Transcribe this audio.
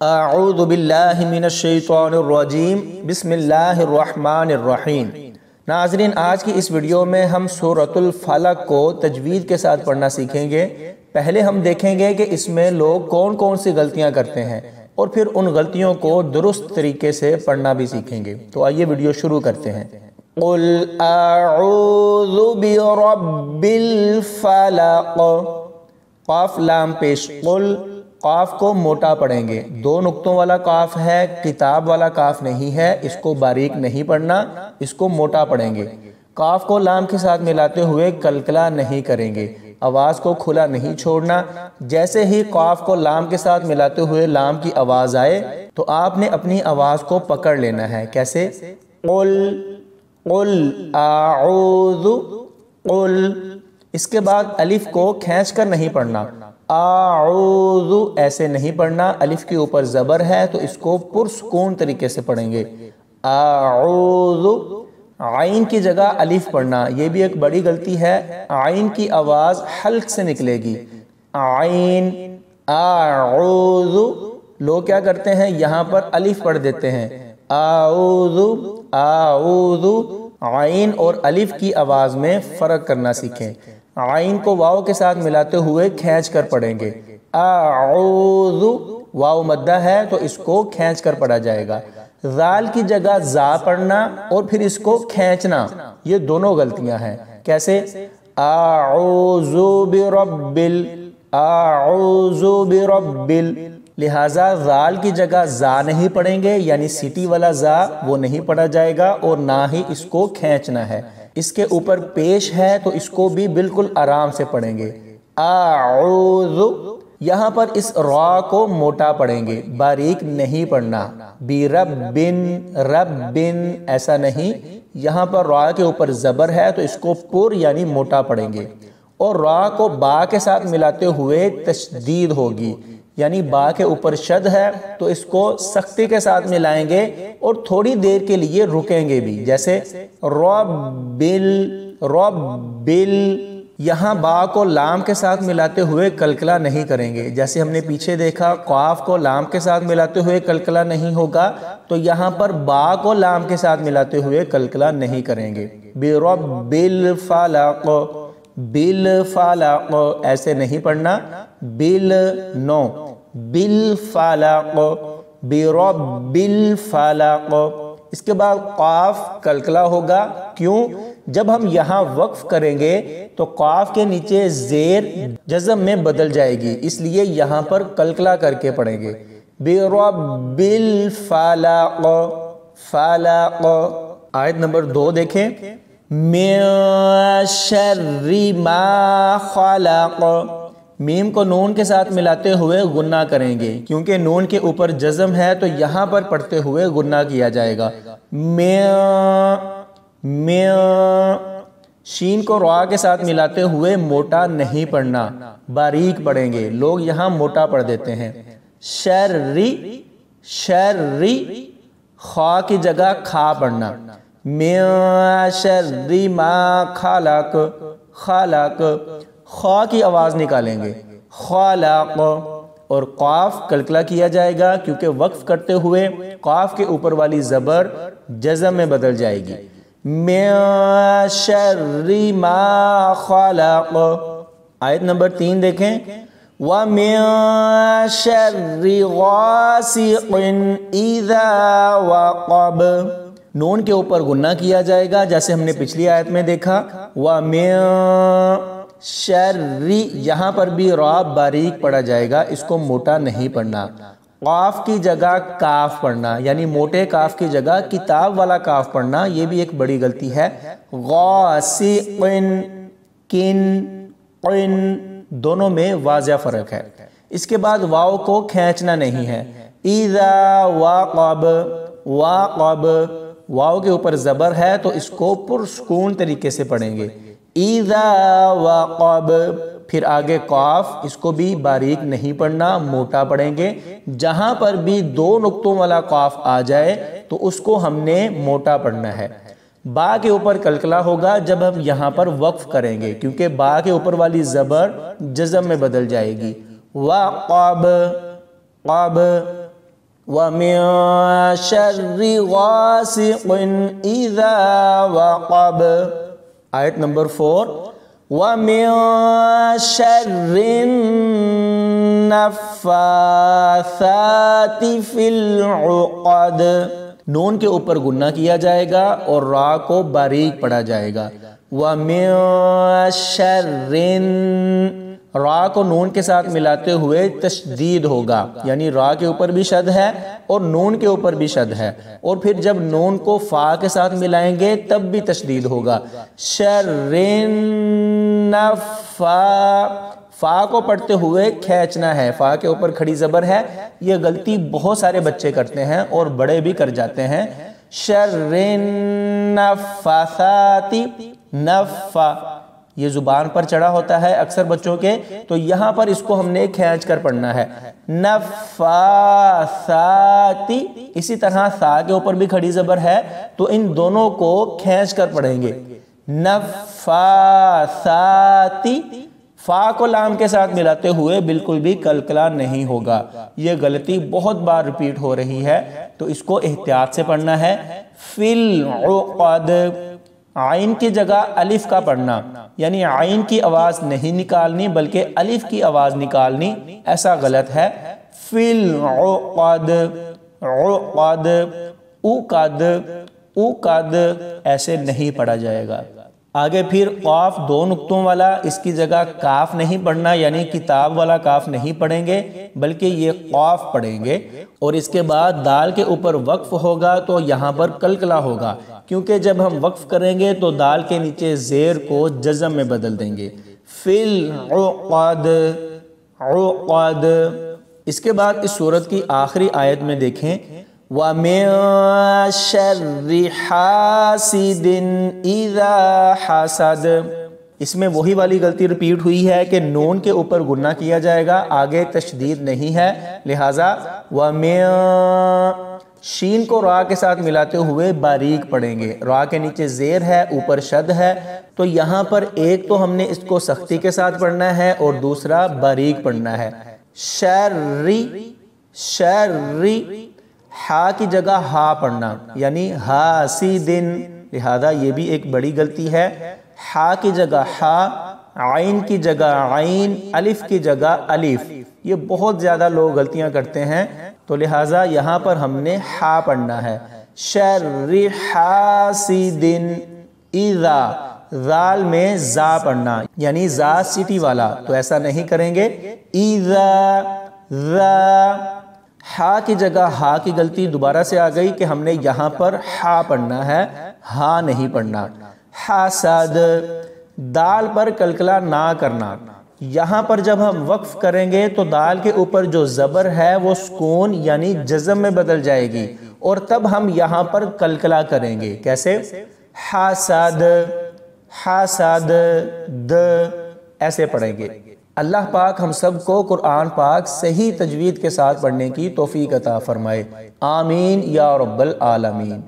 اعوذ باللہ من الشیطان الرجیم بسم اللہ الرحمن الرحیم۔ ناظرین، آج کی اس ویڈیو میں ہم سورۃ الفلق کو تجوید کے ساتھ پڑھنا سیکھیں گے۔ پہلے ہم دیکھیں گے کہ اس میں لوگ کون کون سی غلطیاں کرتے ہیں اور پھر ان غلطیوں کو درست طریقے سے پڑھنا بھی سیکھیں گے۔ تو آئیے ویڈیو شروع کرتے ہیں۔ قل اعوذ برب الفلق، قاف لام پیش قل، قاف کو موٹا پڑھیں گے، دو نقطوں والا قاف ہے، کتاب والا قاف نہیں ہے، اس کو باریک نہیں پڑھنا، اس کو موٹا پڑھیں گے۔ قاف کو لام کے ساتھ ملاتے ہوئے کلکلا نہیں کریں گے، آواز کو کھلا نہیں چھوڑنا۔ جیسے ہی قاف کو لام کے ساتھ ملاتے ہوئے لام کی آواز آئے تو آپ نے اپنی آواز کو پکڑ لینا ہے۔ کیسے؟ قل، قل اعوذ، قل۔ اس کے بعد الف کو کھینچ کر نہیں پڑھنا، اعوذ ایسے نہیں پڑھنا، الف کے اوپر زبر ہے تو اس کو پرسکون طریقے سے پڑھیں گے۔ اعوذ، عین کی جگہ الف پڑھنا، یہ بھی ایک بڑی غلطی ہے۔ عین کی آواز حلق سے نکلے گی، عین، اعوذ۔ لوگ کیا کرتے ہیں، یہاں پر الف پڑھ دیتے ہیں، اعوذ، اعوذ۔ عین اور الف کی آواز میں فرق کرنا سیکھیں۔ عین کو واو کے ساتھ ملاتے ہوئے کھینچ کر پڑھیں گے، اعوذ، واو مدہ ہے تو اس کو کھینچ کر پڑھا جائے گا۔ ذال کی جگہ زا پڑھنا اور پھر اس کو کھینچنا، یہ دونوں غلطیاں ہیں۔ کیسے؟ اعوذ برب اعوذ برب، لہٰذا ذال کی جگہ زا نہیں پڑھیں گے، یعنی سیٹی والا زا وہ نہیں پڑھا جائے گا اور نہ ہی اس کو کھینچنا ہے۔ اس کے اوپر پیش ہے تو اس کو بھی بالکل آرام سے پڑھیں گے، اعوذ۔ یہاں پر اس را کو موٹا پڑھیں گے، باریک نہیں پڑھنا، بربن، ربن ایسا نہیں۔ یہاں پر را کے اوپر زبر ہے تو اس کو پر یعنی موٹا پڑھیں گے، اور را کو با کے ساتھ ملاتے ہوئے تشدید ہوگی، یعنی با کے اوپر شد ہے تو اس کو سختی کے ساتھ ملائیں گے اور تھوڑی دیر کے لیے رکیں گے بھی، جیسے ربل، ربل۔ یہاں با کو لام کے ساتھ ملاتے ہوئے کلکلا نہیں کریں گے، جیسے ہم نے پیچھے دیکھا قاف کو لام کے ساتھ ملاتے ہوئے کلکلا نہیں ہوگا، تو یہاں پر با کو لام کے ساتھ ملاتے ہوئے کلکلا نہیں کریں گے۔ برب الفلق، بالفلق ایسے نہیں پڑھنا، بل نو، بالفلق، برب الفلق۔ اس کے بعد قاف کلکلا ہوگا، کیوں؟ جب ہم یہاں وقف کریں گے تو قاف کے نیچے زیر جزم میں بدل جائے گی، اس لیے یہاں پر کلکلا کر کے پڑھیں گے، برب الفلق، فلق۔ آیت نمبر 2 دیکھیں، من شر ما خلق، میم کو نون کے ساتھ ملاتے ہوئے غنہ کریں گے، کیونکہ نون کے اوپر جزم ہے تو یہاں پر پڑھتے ہوئے غنہ کیا جائے گا، شین کو را کے ساتھ ملاتے ہوئے موٹا نہیں پڑھنا، باریک پڑھیں گے، لوگ یہاں موٹا پڑھ دیتے ہیں۔ شرری، شرری، خا کی جگہ کھا پڑھنا، من شر ما خلق، خلق، خا کی آواز نکالیں گے، خلق، اور قاف کلکلا کیا جائے گا کیونکہ وقف کرتے ہوئے قاف کے اوپر والی زبر جزم میں بدل جائے گی، من شر ما خلق۔ آیت نمبر 3 دیکھیں، وَمِن شَرِّ غَاسِقٍ إِذَا وَقَبَ، نون کے اوپر غنہ کیا جائے گا جیسے ہم نے پچھلی آیت میں دیکھا، وَمِن شَرِّ، یہاں پر بھی را باریک پڑھا جائے گا، اس کو موٹا نہیں پڑھنا۔ قاف کی جگہ کاف پڑھنا، یعنی موٹے کاف کی جگہ کتاب والا کاف پڑھنا، یہ بھی ایک بڑی غلطی ہے۔ غاسق، کن، قن، دونوں میں واضح فرق ہے۔ اس کے بعد واو کو کھینچنا نہیں ہے، اذا وقب، وقب، واو کے اوپر زبر ہے تو اس کو پرسکون طریقے سے پڑھیں گے، اذا وقب۔ پھر آگے قاف، اس کو بھی باریک نہیں پڑھنا، موٹا پڑھیں گے۔ جہاں پر بھی دو نقطوں والا قاف آ جائے تو اس کو ہم نے موٹا پڑھنا ہے۔ با کے اوپر کلکلا ہوگا جب ہم یہاں پر وقف کریں گے، کیونکہ با کے اوپر والی زبر جزم میں بدل جائے گی، وقب، قب، وَمِن شَرِّ غَاسِقٍ إِذَا وَقَبَ۔ آیت نمبر 4 وَمِن شَرِّ النَّفَّاثَاتِ فِي الْعُقَدِ۔ نون کے اوپر گنہ کیا جائے گا اور را کو باریک پڑھا جائے گا۔ وَمِن شَرٍ، را کو نون کے ساتھ ملاتے ہوئے تشدید ہوگا، یعنی را کے اوپر بھی شد ہے اور نون کے اوپر بھی شد ہے، اور پھر جب نون کو فا کے ساتھ ملائیں گے تب بھی تشدید ہوگا۔ شَرٍ نَفَّا، فا کو پڑھتے ہوئے کھینچنا ہے، فا کے اوپر کھڑی زبر ہے۔ یہ غلطی بہت سارے بچے کرتے ہیں اور بڑے بھی کر جاتے ہیں۔ شَرٍ نَفَّاثَاتِ، نفا یہ زبان پر چڑھا ہوتا ہے اکثر بچوں کے، تو یہاں پر اس کو ہم نے کھینچ کر پڑھنا ہے۔ نفاثات، اسی طرح سا کے اوپر بھی کھڑی زبر ہے تو ان دونوں کو کھینچ کر پڑھیں گے۔ نفاثات، فا کو لام کے ساتھ ملاتے ہوئے بالکل بھی کلکلا نہیں ہوگا۔ یہ غلطی بہت بار ریپیٹ ہو رہی ہے تو اس کو احتیاط سے پڑھنا ہے۔ فی العقد، عین کی جگہ الف کا پڑھنا، یعنی عین کی آواز نہیں نکالنی بلکہ الف کی آواز نکالنی، ایسا غلط ہے۔ فی العقد، عقد، عقد، عقد ایسے نہیں پڑھا جائے گا۔ آگے پھر قاف دو نقطوں والا، اس کی جگہ کاف نہیں پڑھنا، یعنی کتاب والا کاف نہیں پڑھیں گے بلکہ یہ قاف پڑھیں گے، اور اس کے بعد دال کے اوپر وقف ہوگا تو یہاں پر کلکلا ہوگا، کیونکہ جب ہم وقف کریں گے تو دال کے نیچے زیر کو جزم میں بدل دیں گے۔ فی العقد، عقد۔ اس کے بعد اس سورت کی آخری آیت میں دیکھیں وَمِن شَرِّ حَاسِدٍ إِذَا حَسَدَ، اس میں وہی والی غلطی ریپیٹ ہوئی ہے کہ نون کے اوپر گنہ کیا جائے گا، آگے تشدید نہیں ہے، لہٰذا وَمِن، شین کو را کے ساتھ ملاتے ہوئے باریک پڑھیں گے، را کے نیچے زیر ہے، اوپر شد ہے، تو یہاں پر ایک تو ہم نے اس کو سختی کے ساتھ پڑھنا ہے اور دوسرا باریک پڑھنا ہے۔ شَرِّ، شَرِّ، ہا کی جگہ ہا پڑھنا، یعنی حاسدن، لہذا یہ بھی ایک بڑی غلطی ہے۔ ہا کی جگہ ہا، عین کی جگہ عین، الف کی جگہ الف، یہ بہت زیادہ لوگ غلطیاں کرتے ہیں تو لہٰذا یہاں پر ہم نے ہا پڑھنا ہے۔ شر حاسدن اذا، ذال میں زا پڑھنا، یعنی زا سٹی والا، تو ایسا نہیں کریں گے۔ اذا، ذا، ہا کی جگہ ہا کی غلطی دوبارہ سے آ گئی کہ ہم نے یہاں پر ہا پڑھنا ہے، ہا نہیں پڑھنا۔ حسد، دال پر کلکلا نہ کرنا، یہاں پر جب ہم وقف کریں گے تو دال کے اوپر جو زبر ہے وہ سکون یعنی جزم میں بدل جائے گی، اور تب ہم یہاں پر کلکلا کریں گے، کیسے؟ حسد، حسد، د، ایسے پڑھیں گے۔ اللہ پاک ہم سب کو قرآن پاک صحیح تجوید کے ساتھ پڑھنے کی توفیق عطا فرمائے، آمین یا رب العالمین۔